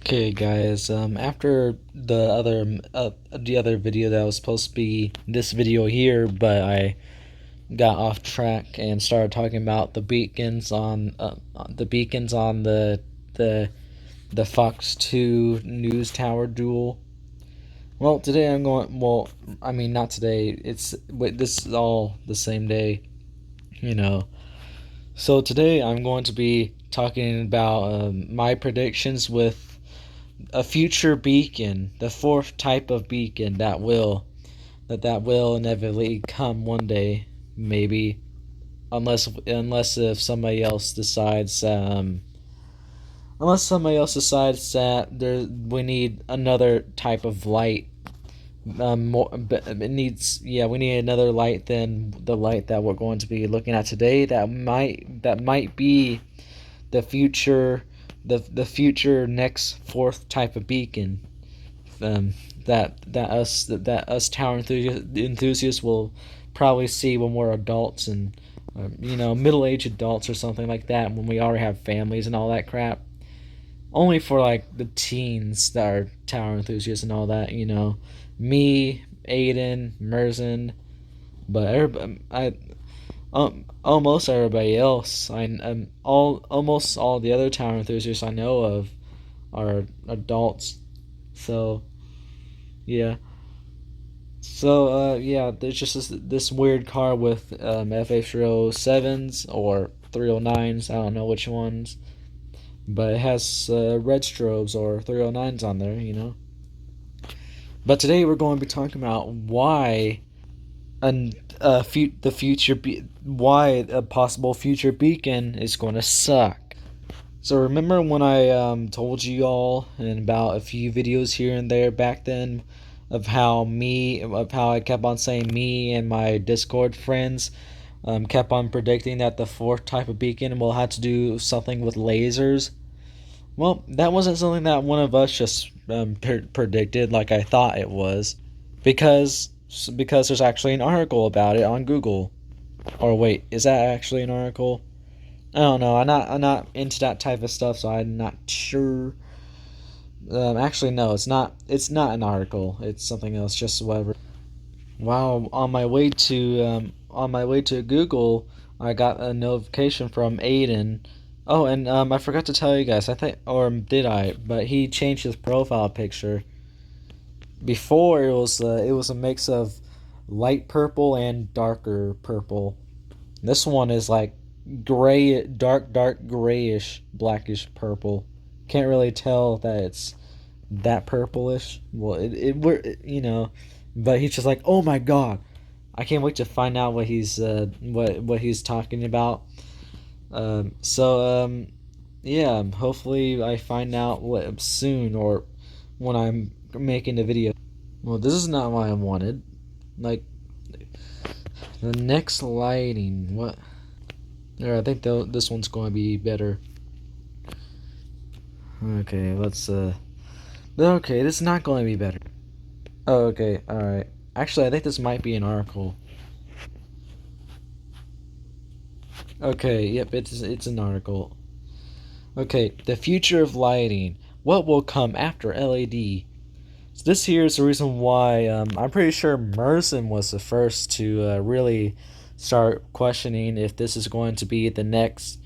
Okay, guys. After the other video that was supposed to be this video here, but I got off track and started talking about the beacons on the the Fox 2 news tower duel. Well, today I'm going. Well, I mean not today. This is all the same day, you know. So today I'm going to be talking about my predictions with a future beacon, the fourth type of beacon that will inevitably come one day, maybe, unless if somebody else decides that we need another type of light. We need another light than the light that we're going to be looking at today. That might be the future, the future next fourth type of beacon. Um, that us tower enthusiasts will probably see when we're adults and middle-aged adults or something like that, when we already have families and all that crap. Only for like the teens that are tower enthusiasts and all that. Me, Aiden, Merzen, but everybody, almost everybody else. Almost all the other tower enthusiasts I know of are adults. So yeah. So there's just this weird car with FH07s or 309s. I don't know which ones, but it has red strobes or 309s on there. But today we're going to be talking about and the future why a possible future beacon is going to suck. So remember when I told you all in about a few videos here and there back then of how I kept on saying me and my Discord friends kept on predicting that the fourth type of beacon will have to do something with lasers. Well, that wasn't something that one of us just predicted like I thought it was, because because there's actually an article about it on Google. Or wait, is that actually an article? I don't know. I'm not into that type of stuff, so I'm not sure. Actually, no, it's not. It's not an article. It's something else. Just whatever. Wow. On my way to Google, I got a notification from Aiden. Oh, and I forgot to tell you guys. I think, or did I? But he changed his profile picture. Before it was a mix of light purple and darker purple. This one is like gray, dark grayish, blackish purple. Can't really tell that it's that purplish. Well, but he's just like, oh my god, I can't wait to find out what he's talking about. Yeah, hopefully I find out soon, or when I'm making the video. Well, this is not what I wanted. Like, the next lighting, what? Yeah, I think this one's going to be better. Okay, let's. Okay, this is not going to be better. Oh, okay, alright. Actually, I think this might be an article. Okay, yep, it's an article. Okay, the future of lighting. What will come after LED? So this here is the reason why I'm pretty sure Merson was the first to really start questioning if this is going to be the next.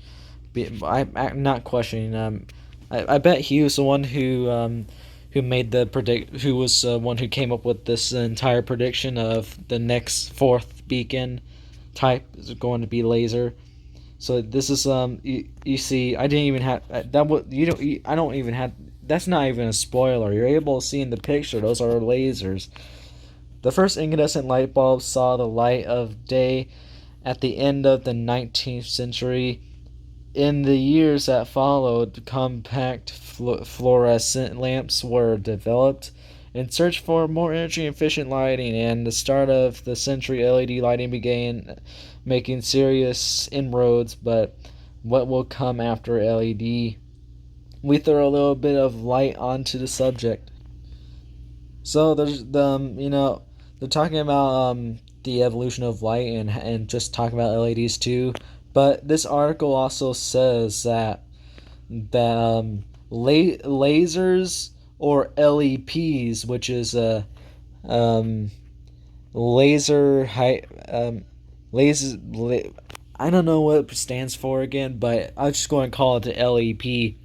I'm not questioning. I bet he was the one who made the predict. Who was one who came up with this entire prediction of the next fourth beacon type is going to be laser. So this is you see, I didn't even have that. What you don't I don't even have. That's not even a spoiler. You're able to see in the picture. Those are lasers. The first incandescent light bulbs saw the light of day at the end of the 19th century. In the years that followed, compact fluorescent lamps were developed in search for more energy efficient lighting, and the start of the century LED lighting began making serious inroads. But what will come after LED? We throw a little bit of light onto the subject. So there's they're talking about the evolution of light, and just talking about LEDs too. But this article also says that lasers or LEPs, which is um, laser high laser. I don't know what it stands for again, but I'm just going to call it the LEP.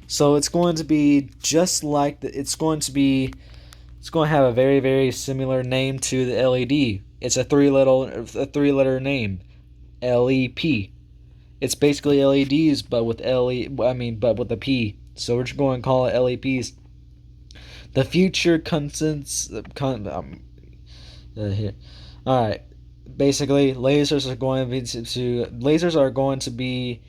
So it's going to be just like it's going to have a very very similar name to the LED. It's a three letter name, LEP. It's basically LEDs, but with but with a P. So we're just going to call it LEPs. The future consists. Here. All right. Basically, lasers are going to be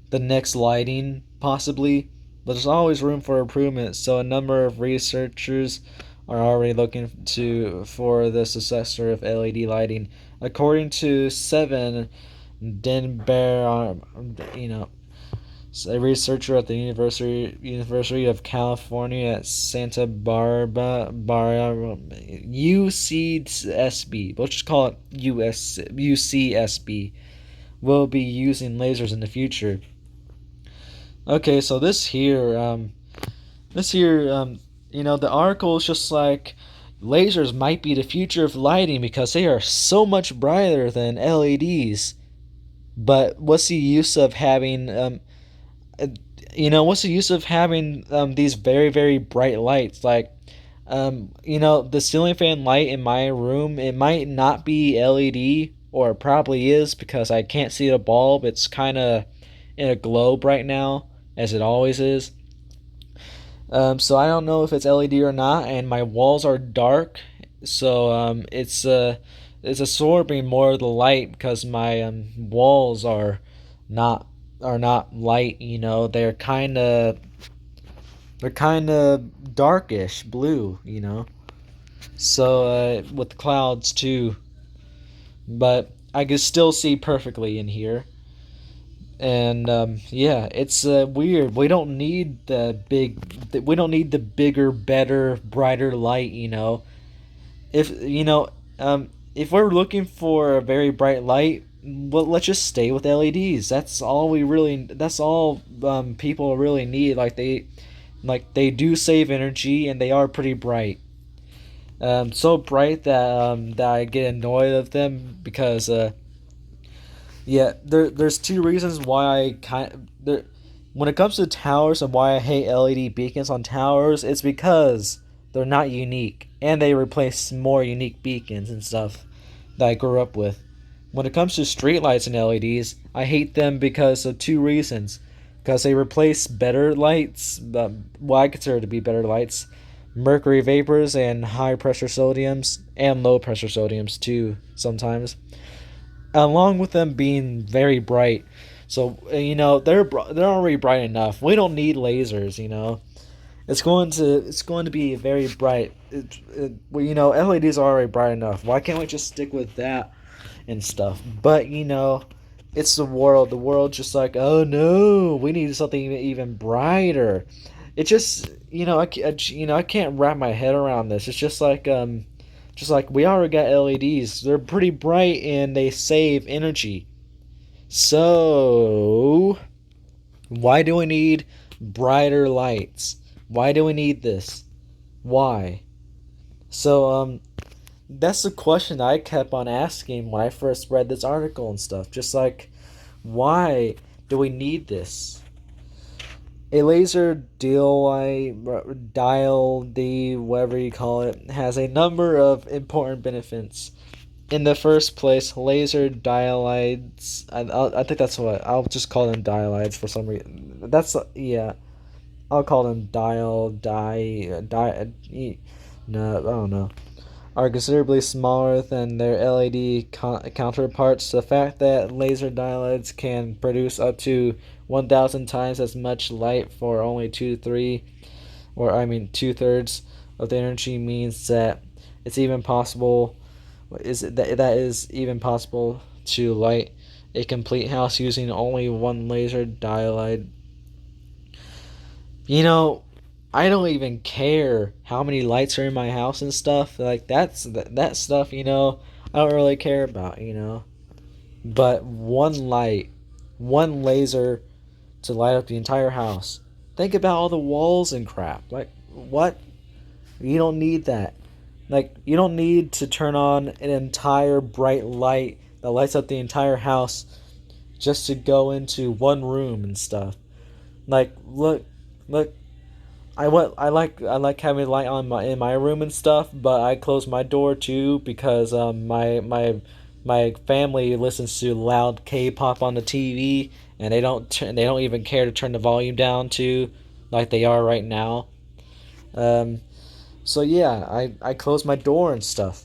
the next lighting possibly, but there's always room for improvement. So a number of researchers are already looking to for the successor of LED lighting. According to Seven Denber, a researcher at the University of California at Santa Barbara, UCSB. Let's just call it UCSB. Will be using lasers in the future. Okay, so the article is just like lasers might be the future of lighting because they are so much brighter than LEDs. But what's the use of having these very very bright lights like the ceiling fan light in my room, it might not be LED, or it probably is because I can't see the bulb. It's kind of in a globe right now, as it always is. So I don't know if it's LED or not, and my walls are dark, so it's absorbing more of the light because my walls not are not light. They're kind of darkish blue. So with the clouds too, but I can still see perfectly in here. And yeah, it's weird. We don't need the bigger, better, brighter light. If if we're looking for a very bright light, well, let's just stay with LEDs. That's all people really need. They do save energy, and they are pretty bright. So bright that I get annoyed of them because yeah, there's two reasons why when it comes to towers and why I hate LED beacons on towers, it's because they're not unique and they replace more unique beacons and stuff that I grew up with. When it comes to streetlights and LEDs, I hate them because of two reasons. Because they replace better lights, what I consider to be better lights, mercury vapors and high pressure sodiums, and low pressure sodiums too sometimes, along with them being very bright. So they're already bright enough. We don't need lasers. It's going to be very bright. LEDs are already bright enough. Why can't we just stick with that and stuff? But it's the world. The world just like, oh no, we need something even brighter. It just I can't wrap my head around this. It's just like we already got LEDs. They're pretty bright and they save energy. So why do we need brighter lights? Why do we need this? Why? So that's the question I kept on asking when I first read this article and stuff. Just like, why do we need this? A laser dial D, whatever you call it, has a number of important benefits. In the first place, laser dialides. I think that's what I'll just call them dialides for some reason. Yeah. I'll call them no, I don't know. Are considerably smaller than their LED counterparts. The fact that laser diodides can produce up to 1,000 times as much light for only 2/3 of the energy means that it's even possible. That is even possible to light a complete house using only one laser diode. I don't even care how many lights are in my house and stuff. Like that stuff, I don't really care about, But one light, one laser to light up the entire house. Think about all the walls and crap. Like, what? You don't need that. Like, you don't need to turn on an entire bright light that lights up the entire house just to go into one room and stuff. Like, look. I like having light on in my room and stuff, but I close my door too because my family listens to loud K-pop on the TV, and they don't even care to turn the volume down to like they are right now. Um, so yeah, I close my door and stuff.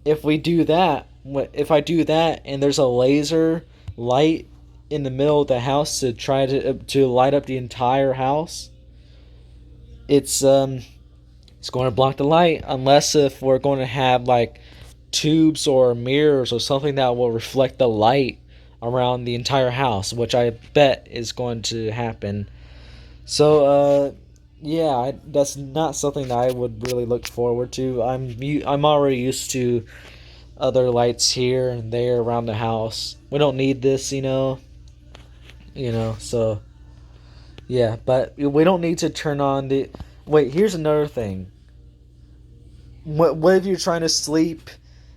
If I do that and there's a laser light in the middle of the house to try to light up the entire house, it's it's going to block the light unless if we're going to have like tubes or mirrors or something that will reflect the light around the entire house, which I bet is going to happen. So yeah, that's not something that I would really look forward to. I'm already used to other lights here and there around the house. We don't need this, So yeah, but we don't need to turn on the. Wait, here's another thing. What if you're trying to sleep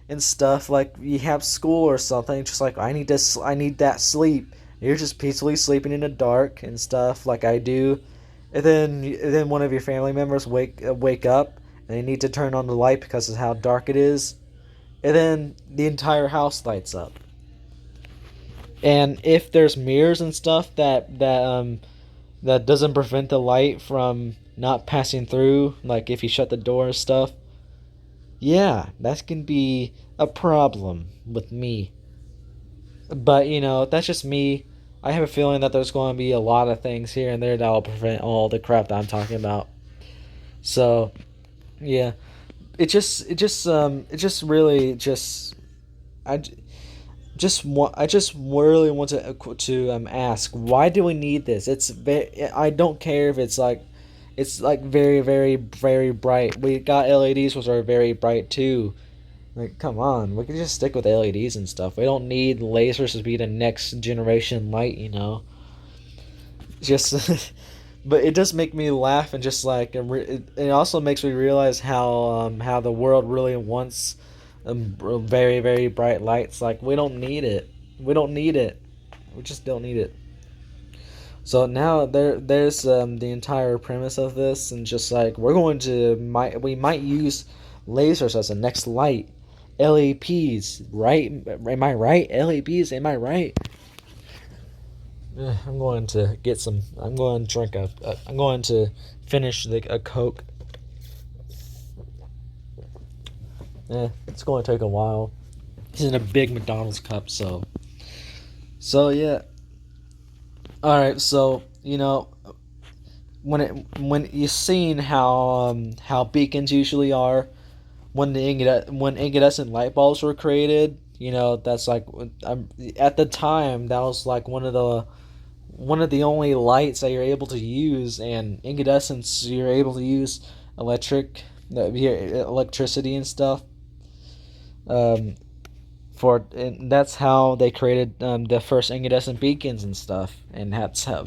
and stuff, like you have school or something, just like I need that sleep. You're just peacefully sleeping in the dark and stuff like I do, and then one of your family members wake up and they need to turn on the light because of how dark it is, and then the entire house lights up. And if there's mirrors and stuff that doesn't prevent the light from not passing through, like if you shut the door and stuff, yeah, that can be a problem with me. But, that's just me. I have a feeling that there's going to be a lot of things here and there that will prevent all the crap that I'm talking about. So, yeah. It just really just, I I just really want to ask, why do we need this? I don't care if it's like very, very, very bright. We got LEDs which are very bright too. Like, come on, we can just stick with LEDs and stuff. We don't need lasers to be the next generation light. Just, but it does make me laugh and just like it also makes me realize how the world really wants very, very bright lights. Like, we don't need it. We don't need it. We just don't need it. So now there's the entire premise of this, and just like we might use lasers as the next light. LEPs, right? Am I right? LEPs, am I right? I'm going to get some. I'm going to drink I'm going to finish a Coke. It's going to take a while. It's in a big McDonald's cup, so yeah. All right, so when you've seen how beacons usually are when incandescent light bulbs were created, that's like at the time that was like one of the only lights that you're able to use, and incandescence you're able to use electricity and stuff. Um, and that's how they created the first incandescent beacons and stuff, and that's how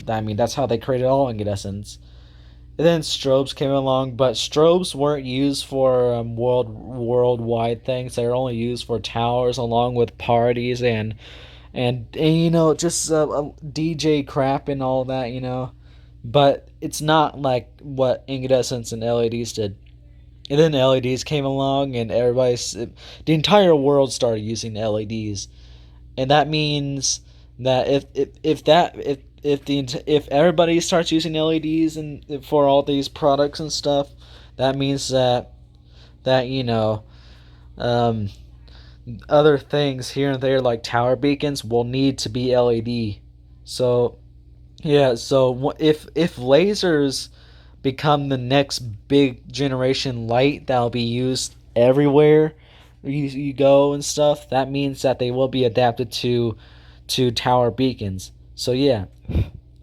they created all incandescents. And then strobes came along, but strobes weren't used for worldwide things. They were only used for towers, along with parties and just DJ crap and all that. But it's not like what incandescents and LEDs did. And then LEDs came along, and the entire world started using LEDs, and that means that if everybody starts using LEDs and for all these products and stuff, that means that um, other things here and there like tower beacons will need to be LED. So yeah, so if lasers become the next big generation light that'll be used everywhere you go and stuff, that means that they will be adapted to tower beacons. So yeah.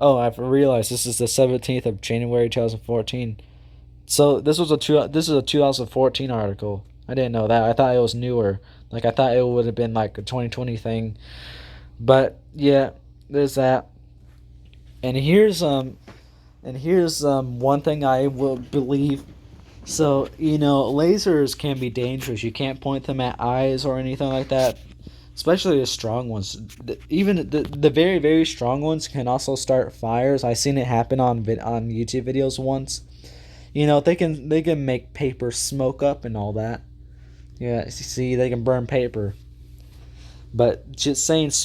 Oh, I've realized this is the 17th of January 2014. So this is a 2014 article. I didn't know that. I thought it was newer. Like, I thought it would have been like a 2020 thing. But yeah, there's that. And And here's one thing I will believe. So, lasers can be dangerous. You can't point them at eyes or anything like that, especially the strong ones. Even the very, very strong ones can also start fires. I seen it happen on YouTube videos once. They can make paper smoke up and all that. Yeah, see, they can burn paper. But just saying it's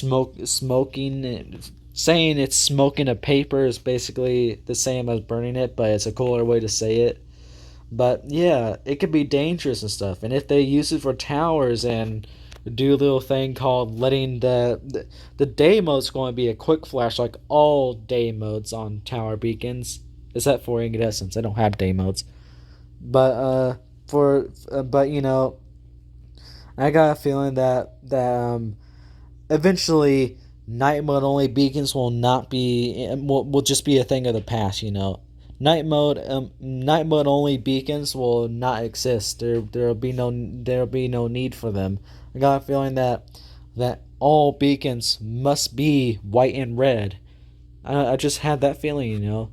smoking a paper is basically the same as burning it, but it's a cooler way to say it. But yeah, it could be dangerous and stuff. And if they use it for towers and do a little thing called letting the day mode's going to be a quick flash like all day modes on tower beacons, except for incandescents. I don't have day modes. But for but I got a feeling that eventually night mode only beacons will not be will just be a thing of the past. Night mode only beacons will not exist. There'll be no need for them. I got a feeling that all beacons must be white and red. I just had that feeling.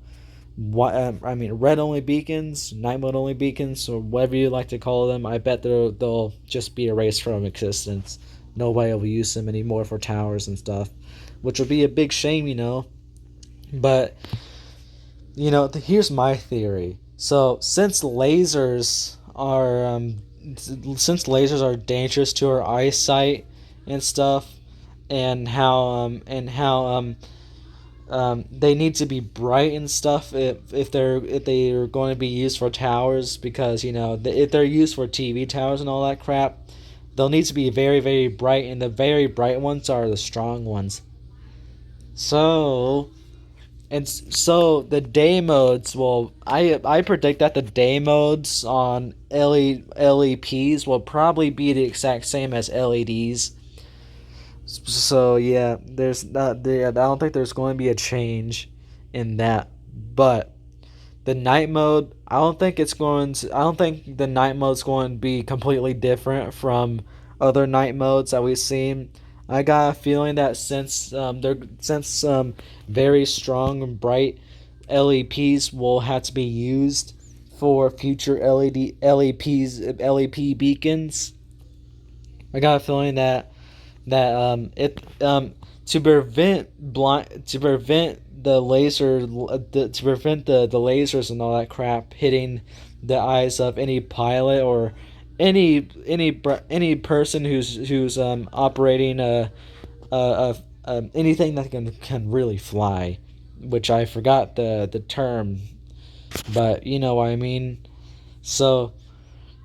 Red only beacons, night mode only beacons, or whatever you like to call them. I bet they'll just be erased from existence. Nobody will use them anymore for towers and stuff, which would be a big shame. But here's my theory. So since lasers are dangerous to our eyesight and stuff, and how they need to be bright and stuff if they're going to be used for towers, because if they're used for TV towers and all that crap, they'll need to be very, very bright, and the very bright ones are the strong ones. So the day modes will I predict that the day modes on LEPs will probably be the exact same as LEDs. So yeah, I don't think there's going to be a change in that. But the night mode, I don't think the night mode's going to be completely different from other night modes that we've seen. I got a feeling that since very strong and bright LEPs will have to be used for future LEP beacons. I got a feeling that it to prevent the lasers and all that crap hitting the eyes of any pilot or any person who's operating anything that can really fly, which I forgot the term, but you know what I mean. So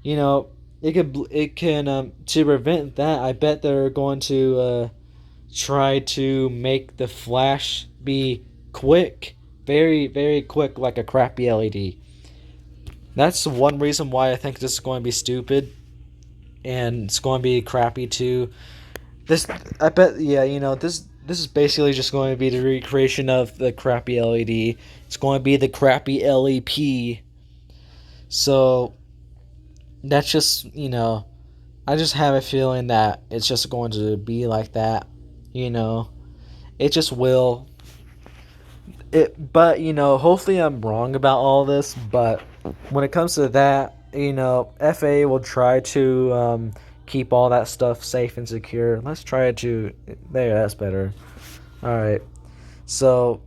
you know it can to prevent that, I bet they're going to try to make the flash be quick, very, very quick, like a crappy LED. That's one reason why I think this is going to be stupid, and it's going to be crappy too. This, I bet, yeah, this is basically just going to be the recreation of the crappy LED. It's going to be the crappy LEP. So that's just, I just have a feeling that it's just going to be like that. You know, it just will. But hopefully I'm wrong about all this. But when it comes to that, FA will try to keep all that stuff safe and secure. Let's try to. There, that's better. All right. So,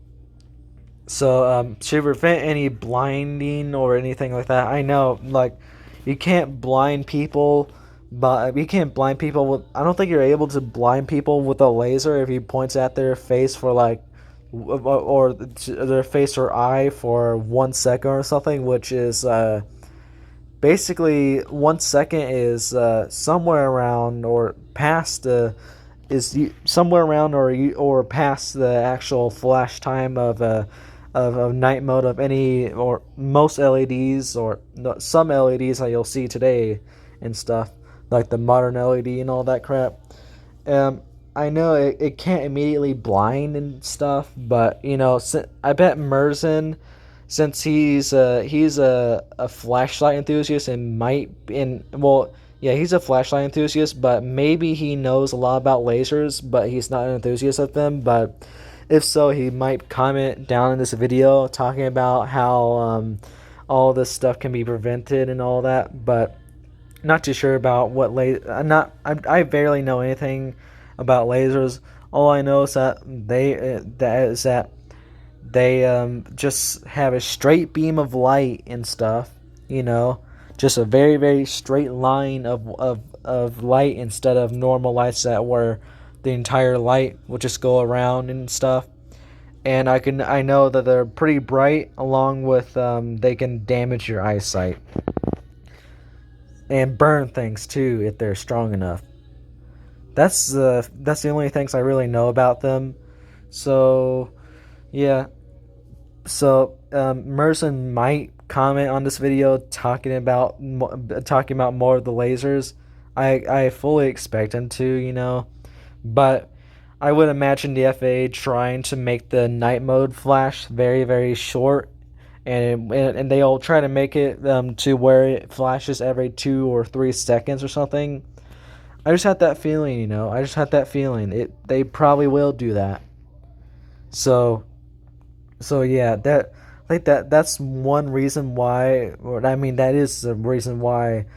to prevent any blinding or anything like that, I know, like, you can't blind people. But you can't blind people with. I don't think you're able to blind people with a laser if you point at their face for like, or their face or eye for 1 second or something, which is basically 1 second is somewhere around or past the is somewhere around or past the actual flash time of night mode of any or most LEDs or some LEDs that you'll see today and stuff, like the modern LED and all that crap. I know it can't immediately blind and stuff, but I bet Merzen, since he's a flashlight enthusiast and might in well yeah, he's a flashlight enthusiast, but maybe he knows a lot about lasers, but he's not an enthusiast of them. But If so, he might comment down in this video talking about how all this stuff can be prevented and all that. But not too sure about what I barely know anything about lasers. All I know is that they just have a straight beam of light and stuff. You know, just a very very straight line of light instead of normal lights that where the entire light will just go around and stuff. And I know that they're pretty bright, along with they can damage your eyesight and burn things too if they're strong enough. That's the only things I really know about them. So yeah, so Merson might comment on this video talking about more of the lasers. I fully expect him to, but I would imagine the FAA trying to make the night mode flash very very short, and they'll try to make it to where it flashes every 2 or 3 seconds or something. I just had that feeling, I just had that feeling. They probably will do that. So yeah, that's one reason why, or I mean that is the reason why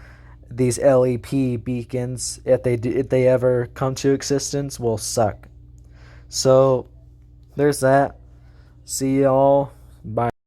these LEP beacons, if they ever come to existence, will suck. So there's that. See y'all. Bye.